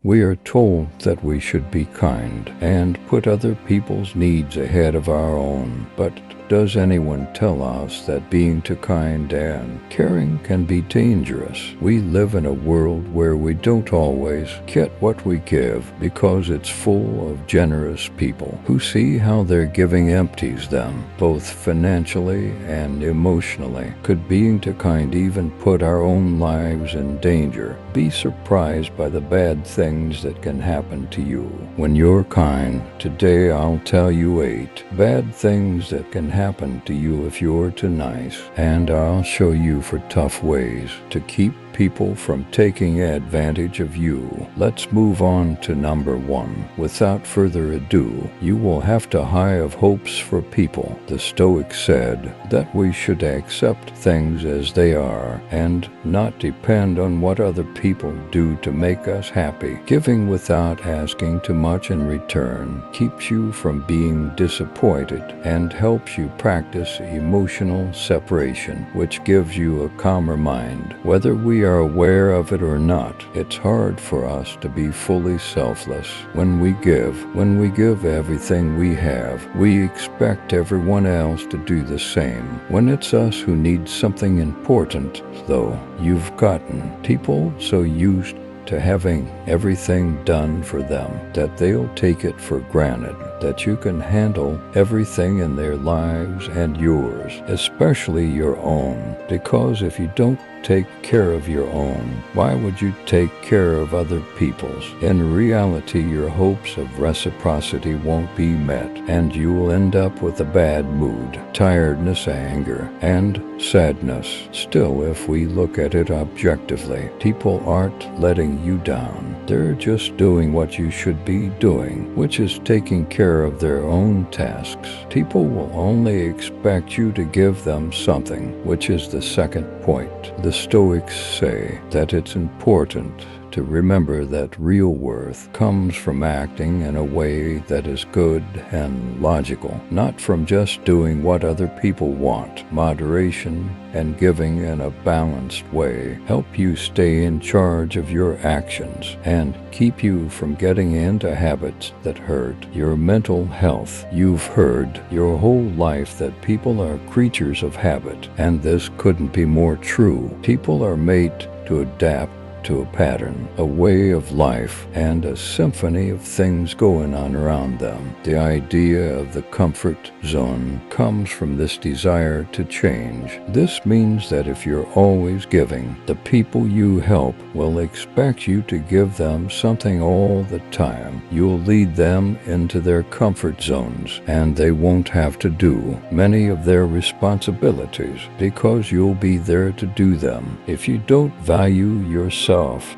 We are told that we should be kind and put other people's needs ahead of our own, but does anyone tell us that being too kind and caring can be dangerous? We live in a world where we don't always get what we give because it's full of generous people who see how their giving empties them, both financially and emotionally. Could being too kind even put our own lives in danger? Be surprised by the bad things that can happen to you when you're kind. Today I'll tell you 8 bad things that can happen to you if you're too nice, and I'll show you for tough ways to keep people from taking advantage of you. Let's move on to number 1. Without further ado, you will have to have hopes for people. The Stoics said that we should accept things as they are and not depend on what other people do to make us happy. Giving without asking too much in return keeps you from being disappointed and helps you practice emotional separation, which gives you a calmer mind. Whether we are aware of it or not, it's hard for us to be fully selfless. When we give everything we have, we expect everyone else to do the same. When it's us who need something important, though, you've gotten people so used to having everything done for them that they'll take it for granted that you can handle everything in their lives and yours, especially your own. Because if you don't take care of your own, why would you take care of other people's? In reality, your hopes of reciprocity won't be met, and you will end up with a bad mood, tiredness, anger, and sadness. Still, if we look at it objectively, people aren't letting you down. They're just doing what you should be doing, which is taking care of their own tasks. People will only expect you to give them something, which is the second point. The Stoics say that it's important to remember that real worth comes from acting in a way that is good and logical, not from just doing what other people want. Moderation and giving in a balanced way help you stay in charge of your actions and keep you from getting into habits that hurt your mental health. You've heard your whole life that people are creatures of habit, and this couldn't be more true. People are made to adapt to a pattern, a way of life, and a symphony of things going on around them. The idea of the comfort zone comes from this desire to change. This means that if you're always giving, the people you help will expect you to give them something all the time. You'll lead them into their comfort zones, and they won't have to do many of their responsibilities because you'll be there to do them. If you don't value yourself,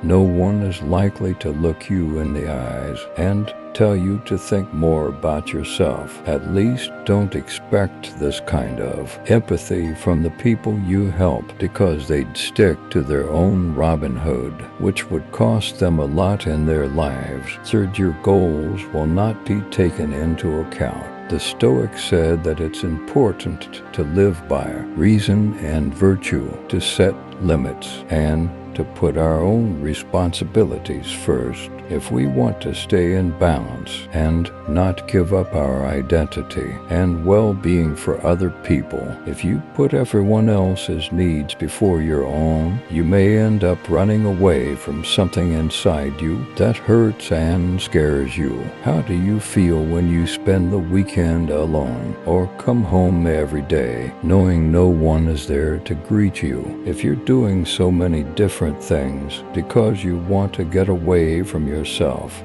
no one is likely to look you in the eyes and tell you to think more about yourself. At least don't expect this kind of empathy from the people you help, because they'd stick to their own Robin Hood, which would cost them a lot in their lives. Third, your goals will not be taken into account. The Stoics said that it's important to live by reason and virtue, to set limits, and to put our own responsibilities first. If we want to stay in balance and not give up our identity and well-being for other people, if you put everyone else's needs before your own, you may end up running away from something inside you that hurts and scares you. How do you feel when you spend the weekend alone or come home every day knowing no one is there to greet you? If you're doing so many different things because you want to get away from yourself,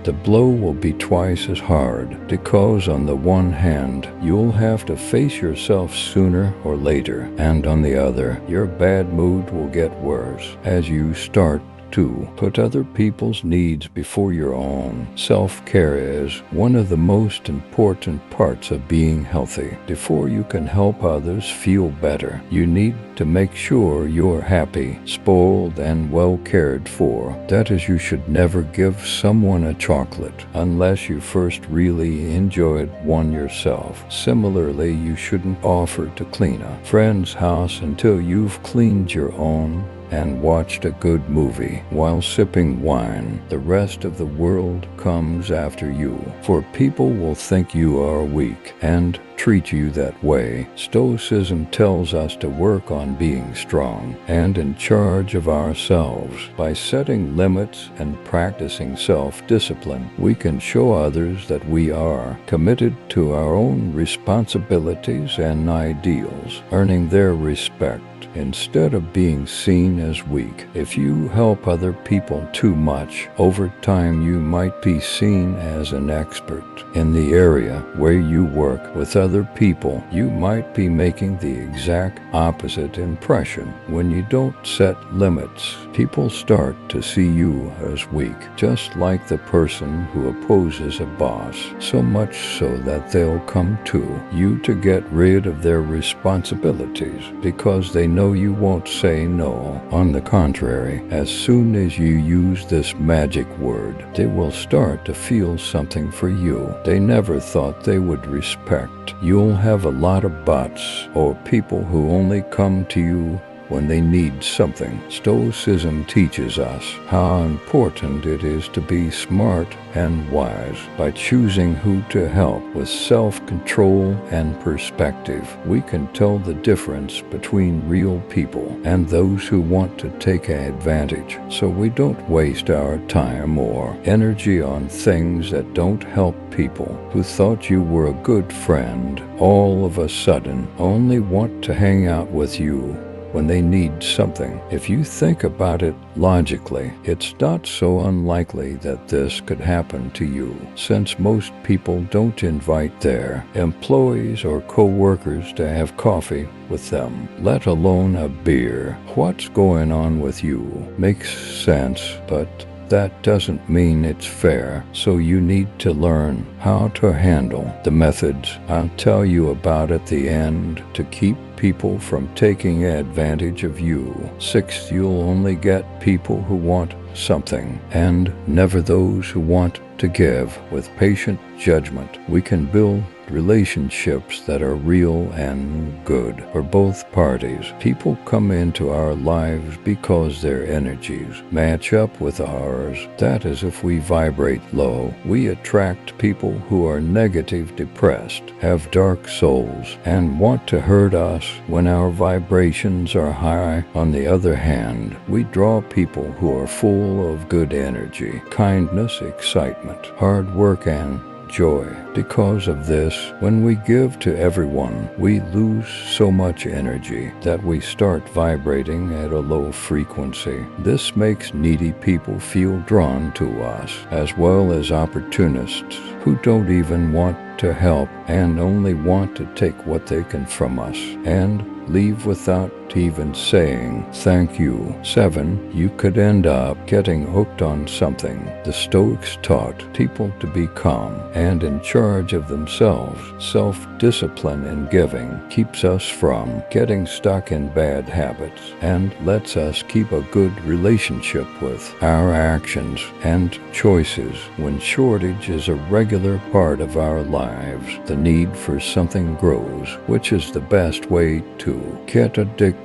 the blow will be twice as hard, because on the one hand, you'll have to face yourself sooner or later, and on the other, your bad mood will get worse as you start to put other people's needs before your own. Self-care is one of the most important parts of being healthy. Before you can help others feel better, you need to make sure you're happy, spoiled, and well cared for. That is, you should never give someone a chocolate unless you first really enjoyed one yourself. Similarly, you shouldn't offer to clean a friend's house until you've cleaned your own and watched a good movie while sipping wine, the rest of the world comes after you. For people will think you are weak and treat you that way. Stoicism tells us to work on being strong and in charge of ourselves. By setting limits and practicing self-discipline, we can show others that we are committed to our own responsibilities and ideals, earning their respect instead of being seen as weak. If you help other people too much, over time you might be seen as an expert in the area where you work. With other people, you might be making the exact opposite impression. When you don't set limits, people start to see you as weak, just like the person who opposes a boss, so much so that they'll come to you to get rid of their responsibilities because they know you won't say no. On the contrary, as soon as you use this magic word, they will start to feel something for you they never thought they would respect. You'll have a lot of bots, or people who only come to you when they need something. Stoicism teaches us how important it is to be smart and wise. By choosing who to help with self-control and perspective, we can tell the difference between real people and those who want to take advantage, so we don't waste our time or energy on things that don't help people who thought you were a good friend all of a sudden only want to hang out with you when they need something. If you think about it logically, it's not so unlikely that this could happen to you, since most people don't invite their employees or co-workers to have coffee with them, let alone a beer. What's going on with you makes sense, but that doesn't mean it's fair, so you need to learn how to handle the methods I'll tell you about at the end to keep people from taking advantage of you. 6, you'll only get people who want something, and never those who want to give. With patient judgment, we can build relationships that are real and good for both parties. People come into our lives because their energies match up with ours. That is, if we vibrate low, we attract people who are negative, depressed, have dark souls, and want to hurt us. When our vibrations are high, on the other hand, we draw people who are full of good energy, kindness, excitement, hard work, and joy. Because of this, when we give to everyone, we lose so much energy that we start vibrating at a low frequency. This makes needy people feel drawn to us, as well as opportunists who don't even want to help and only want to take what they can from us and leave without even saying thank you. 7, you could end up getting hooked on something. The Stoics taught people to be calm and in charge of themselves. Self-discipline in giving keeps us from getting stuck in bad habits and lets us keep a good relationship with our actions and choices. When shortage is a regular part of our lives, the need for something grows, which is the best way to get addicted.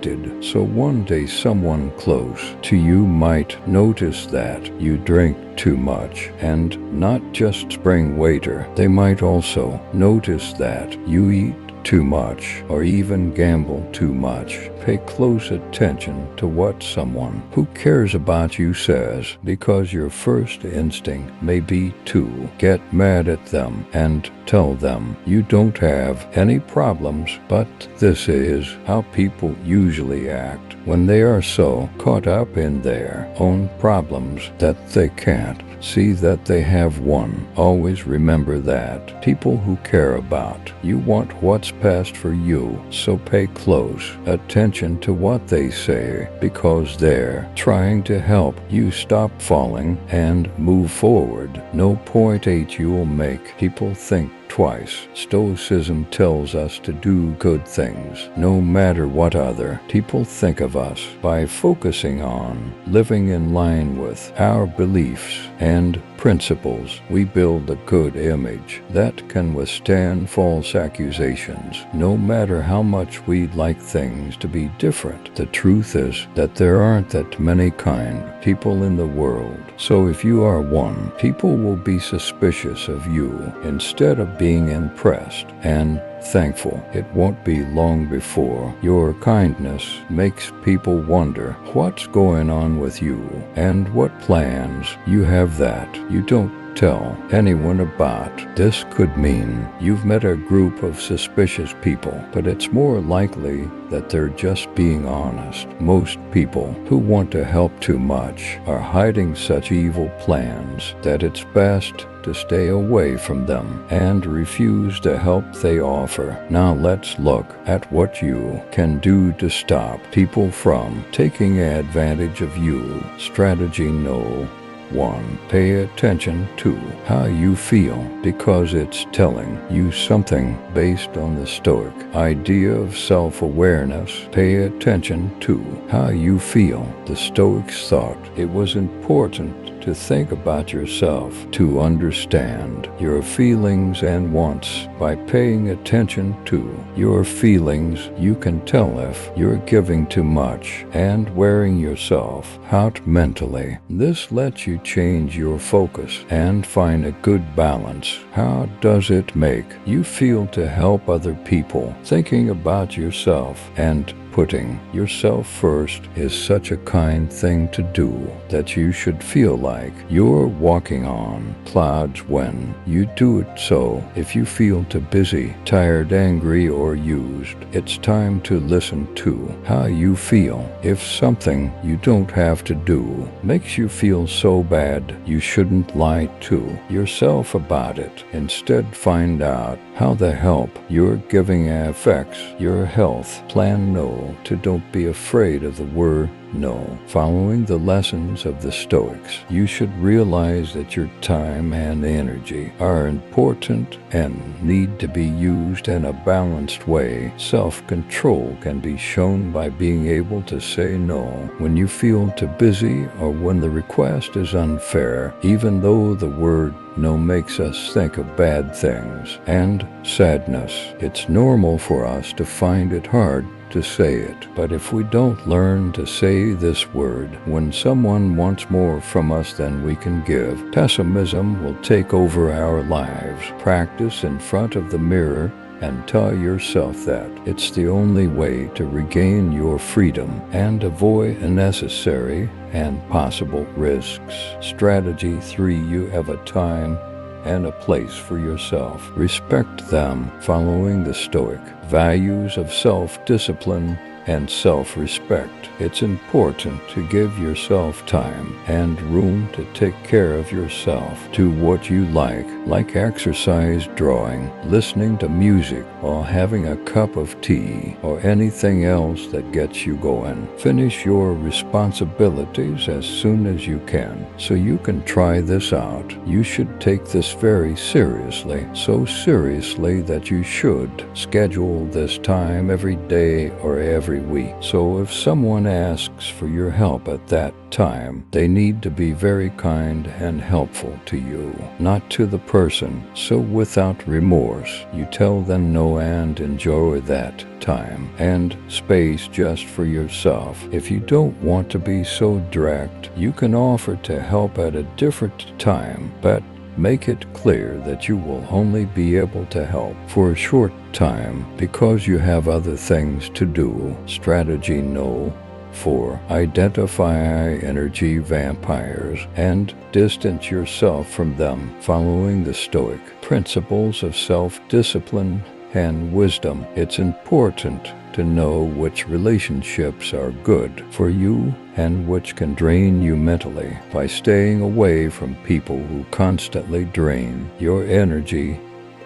So one day someone close to you might notice that you drink too much, and not just spring waiter. They might also notice that you eat too much or even gamble too much. Pay close attention to what someone who cares about you says, because your first instinct may be to get mad at them and tell them you don't have any problems, but this is how people usually act when they are so caught up in their own problems that they can't see that they have one. Always remember that people who care about you want what's best for you, so pay close attention to what they say, because they're trying to help you stop falling and move forward. No point 8, you'll make people think twice. Stoicism tells us to do good things, no matter what other people think of us. By focusing on living in line with our beliefs and principles, we build a good image that can withstand false accusations. No matter how much we'd like things to be different, the truth is that there aren't that many kind people in the world. So if you are one, people will be suspicious of you instead of being impressed and thankful. It won't be long before your kindness makes people wonder what's going on with you and what plans you have that you don't tell anyone about. This could mean you've met a group of suspicious people, but it's more likely that they're just being honest. Most people who want to help too much are hiding such evil plans that it's best to stay away from them and refuse the help they offer. Now let's look at what you can do to stop people from taking advantage of you. Strategy No. 1. Pay attention to how you feel, because it's telling you something based on the Stoic idea of self-awareness. Pay attention to how you feel. The Stoics thought it was important to think about yourself, to understand your feelings and wants. By paying attention to your feelings, you can tell if you're giving too much and wearing yourself out mentally. This lets you change your focus and find a good balance. How does it make you feel to help other people? Thinking about yourself and putting yourself first is such a kind thing to do that you should feel like you're walking on clouds when you do it. So if you feel too busy, tired, angry, or used, it's time to listen to how you feel. If something you don't have to do makes you feel so bad, you shouldn't lie to yourself about it. Instead, find out how the help you're giving affects your health. Plan No. To don't be afraid of the word no. Following the lessons of the Stoics, you should realize that your time and energy are important and need to be used in a balanced way. Self-control can be shown by being able to say no when you feel too busy or when the request is unfair, even though the word no makes us think of bad things and sadness. It's normal for us to find it hard to say it, but if we don't learn to say this word when someone wants more from us than we can give, pessimism will take over our lives. Practice in front of the mirror and tell yourself that it's the only way to regain your freedom and avoid unnecessary and possible risks. Strategy 3. You have a time and a place for yourself. Respect them, following the Stoic values of self-discipline and self-respect. It's important to give yourself time and room to take care of yourself. Do what you like exercise, drawing, listening to music, or having a cup of tea, or anything else that gets you going. Finish your responsibilities as soon as you can, so you can try this out. You should take this very seriously, so seriously that you should schedule this time every day or every week. So if someone asks for your help at that time, they need to be very kind and helpful to you, not to the person. So without remorse, you tell them no and enjoy that time and space just for yourself. If you don't want to be so direct, you can offer to help at a different time, but make it clear that you will only be able to help for a short time because you have other things to do. Strategy No. 4. Identify energy vampires and distance yourself from them, following the Stoic principles of self-discipline and wisdom. It's important to know which relationships are good for you and which can drain you mentally. By staying away from people who constantly drain your energy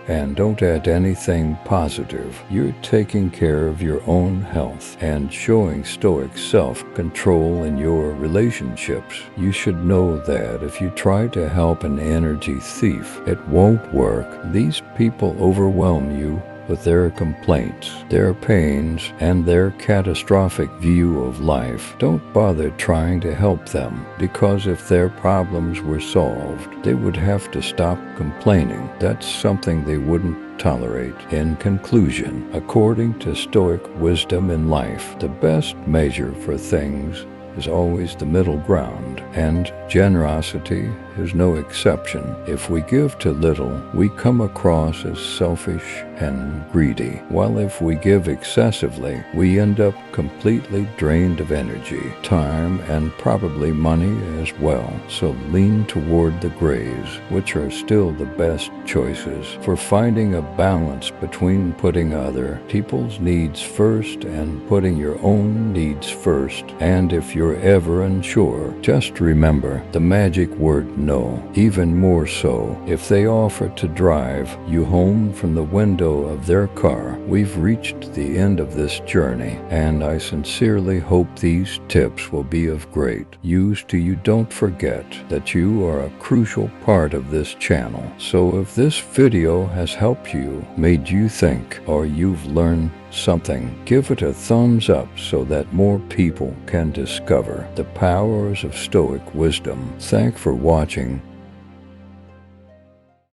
and don't add anything positive, you're taking care of your own health and showing Stoic self-control in your relationships. You should know that if you try to help an energy thief, it won't work. These people overwhelm you with their complaints, their pains, and their catastrophic view of life, don't bother trying to help them, because if their problems were solved, they would have to stop complaining. That's something they wouldn't tolerate. In conclusion, according to Stoic wisdom in life, the best measure for things is always the middle ground, and generosity is no exception. If we give too little, we come across as selfish and greedy, while if we give excessively, we end up completely drained of energy, time, and probably money as well. So lean toward the grays, which are still the best choices for finding a balance between putting other people's needs first and putting your own needs first. And if you're ever unsure, just remember the magic word no. Even more so, if they offer to drive you home from the window of their car. We've reached the end of this journey, and I sincerely hope these tips will be of great use to you. Don't forget that you are a crucial part of this channel. So if this video has helped you, made you think, or you've learned something, give it a thumbs up so that more people can discover the powers of Stoic wisdom. Thanks for watching.